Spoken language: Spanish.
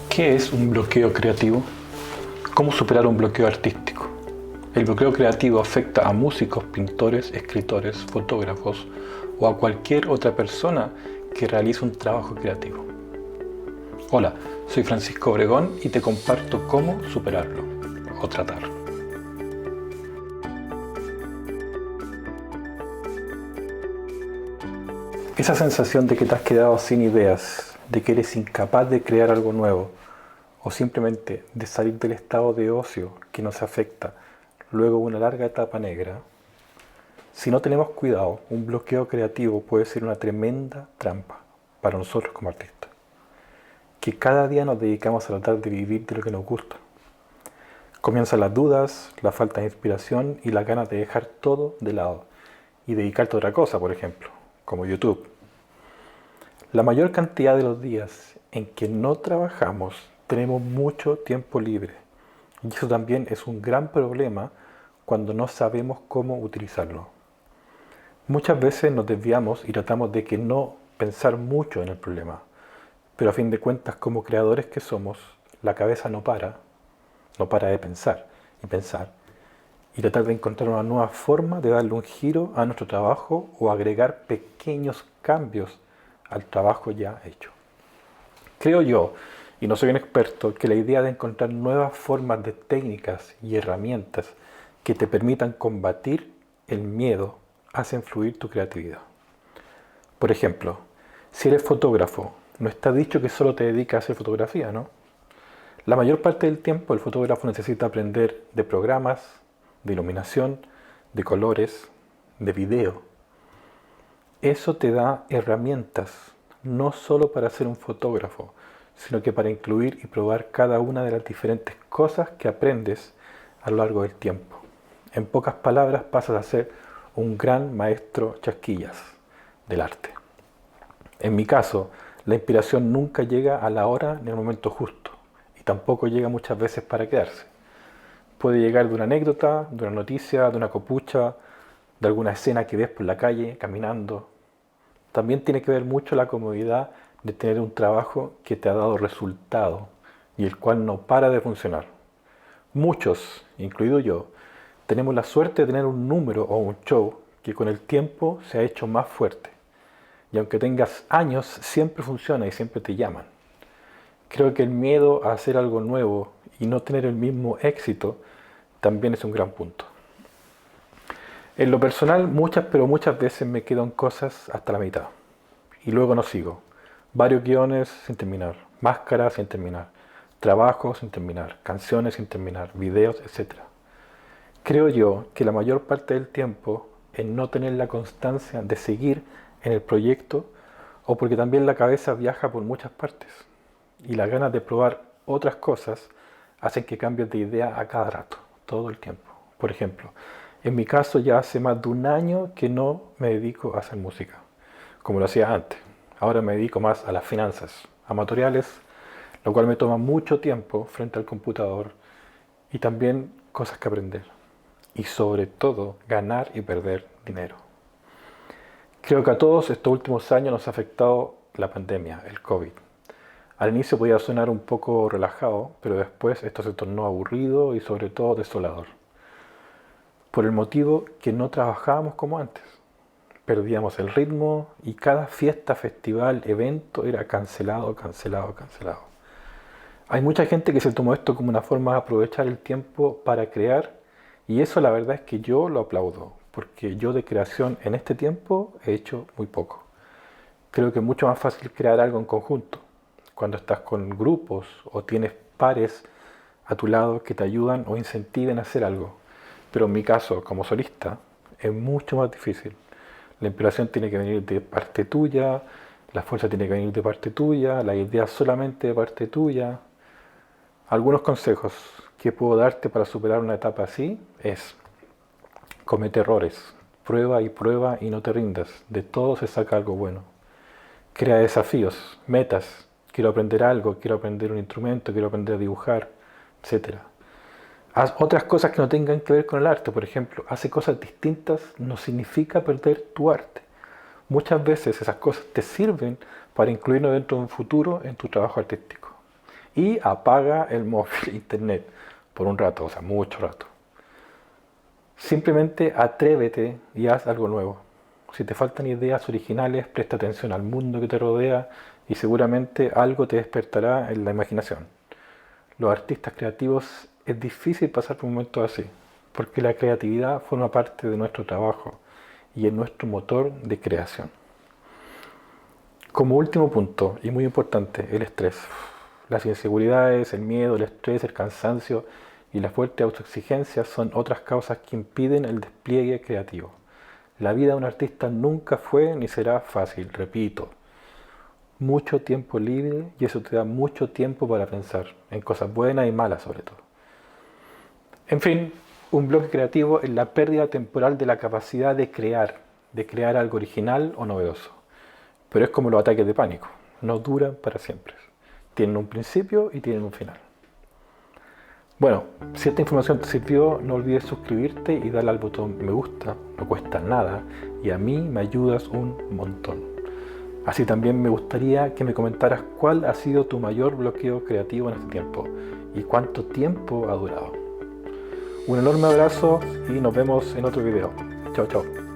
¿Qué es un bloqueo creativo? ¿Cómo superar un bloqueo artístico? El bloqueo creativo afecta a músicos, pintores, escritores, fotógrafos o a cualquier otra persona que realice un trabajo creativo. Hola, soy Francisco Obregón y te comparto cómo superarlo o tratarlo. Esa sensación de que te has quedado sin ideas, de que eres incapaz de crear algo nuevo, o simplemente de salir del estado de ocio que nos afecta luego de una larga etapa negra, si no tenemos cuidado, un bloqueo creativo puede ser una tremenda trampa para nosotros como artistas, que cada día nos dedicamos a tratar de vivir de lo que nos gusta. Comienzan las dudas, la falta de inspiración y las ganas de dejar todo de lado y dedicarte a otra cosa, por ejemplo, como YouTube. La mayor cantidad de los días en que no trabajamos tenemos mucho tiempo libre, y eso también es un gran problema cuando no sabemos cómo utilizarlo. Muchas veces nos desviamos y tratamos de que no pensar mucho en el problema, pero a fin de cuentas, como creadores que somos, la cabeza no para de pensar, y tratar de encontrar una nueva forma de darle un giro a nuestro trabajo o agregar pequeños cambios al trabajo ya hecho. Creo yo, y no soy un experto, que la idea de encontrar nuevas formas de técnicas y herramientas que te permitan combatir el miedo hacen fluir tu creatividad. Por ejemplo, si eres fotógrafo, no está dicho que solo te dedicas a hacer fotografía, ¿no? La mayor parte del tiempo el fotógrafo necesita aprender de programas, de iluminación, de colores, de video. Eso te da herramientas, no solo para ser un fotógrafo, sino que para incluir y probar cada una de las diferentes cosas que aprendes a lo largo del tiempo. En pocas palabras, pasas a ser un gran maestro chasquillas del arte. En mi caso, la inspiración nunca llega a la hora ni al momento justo, y tampoco llega muchas veces para quedarse. Puede llegar de una anécdota, de una noticia, de una copucha, de alguna escena que ves por la calle, caminando. También tiene que ver mucho la comodidad de tener un trabajo que te ha dado resultado y el cual no para de funcionar. Muchos, incluido yo, tenemos la suerte de tener un número o un show que con el tiempo se ha hecho más fuerte. Y aunque tengas años, siempre funciona y siempre te llaman. Creo que el miedo a hacer algo nuevo y no tener el mismo éxito también es un gran punto. En lo personal, muchas veces me quedo en cosas hasta la mitad. Y luego no sigo. Varios guiones sin terminar, máscaras sin terminar, trabajos sin terminar, canciones sin terminar, videos, etc. Creo yo que la mayor parte del tiempo en no tener la constancia de seguir en el proyecto o porque también la cabeza viaja por muchas partes y las ganas de probar otras cosas hacen que cambies de idea a cada rato, todo el tiempo. Por ejemplo, en mi caso ya hace más de un año que no me dedico a hacer música, como lo hacía antes. Ahora me dedico más a las finanzas amatoriales, lo cual me toma mucho tiempo frente al computador y también cosas que aprender. Y sobre todo, ganar y perder dinero. Creo que a todos estos últimos años nos ha afectado la pandemia, el COVID. Al inicio podía sonar un poco relajado, pero después esto se tornó aburrido y sobre todo desolador. Por el motivo que no trabajábamos como antes. Perdíamos el ritmo y cada fiesta, festival, evento era cancelado. Hay mucha gente que se tomó esto como una forma de aprovechar el tiempo para crear y eso la verdad es que yo lo aplaudo, porque yo de creación en este tiempo he hecho muy poco. Creo que es mucho más fácil crear algo en conjunto, cuando estás con grupos o tienes pares a tu lado que te ayudan o incentiven a hacer algo. Pero en mi caso, como solista, es mucho más difícil. La inspiración tiene que venir de parte tuya, la fuerza tiene que venir de parte tuya, la idea solamente de parte tuya. Algunos consejos que puedo darte para superar una etapa así es: comete errores, prueba y no te rindas, de todo se saca algo bueno. Crea desafíos, metas, quiero aprender algo, quiero aprender un instrumento, quiero aprender a dibujar, etc. Haz otras cosas que no tengan que ver con el arte, por ejemplo, hace cosas distintas no significa perder tu arte. Muchas veces esas cosas te sirven para incluirlo dentro de un futuro en tu trabajo artístico. y apaga el móvil, internet, por un rato, o sea, mucho rato. Simplemente atrévete y haz algo nuevo. Si te faltan ideas originales, presta atención al mundo que te rodea y seguramente algo te despertará en la imaginación. Los artistas creativos es difícil pasar por momentos así, porque la creatividad forma parte de nuestro trabajo y es nuestro motor de creación. Como último punto, y muy importante, el estrés. Las inseguridades, el miedo, el estrés, el cansancio y la fuerte autoexigencia son otras causas que impiden el despliegue creativo. La vida de un artista nunca fue ni será fácil, repito. Mucho tiempo libre y eso te da mucho tiempo para pensar, en cosas buenas y malas sobre todo. En fin, un bloque creativo es la pérdida temporal de la capacidad de crear algo original o novedoso. Pero es como los ataques de pánico, no duran para siempre. Tienen un principio y tienen un final. Bueno, si esta información te sirvió, no olvides suscribirte y darle al botón me gusta, no cuesta nada y a mí me ayudas un montón. Así también me gustaría que me comentaras cuál ha sido tu mayor bloqueo creativo en este tiempo y cuánto tiempo ha durado. Un enorme abrazo y nos vemos en otro video. Chao, chao.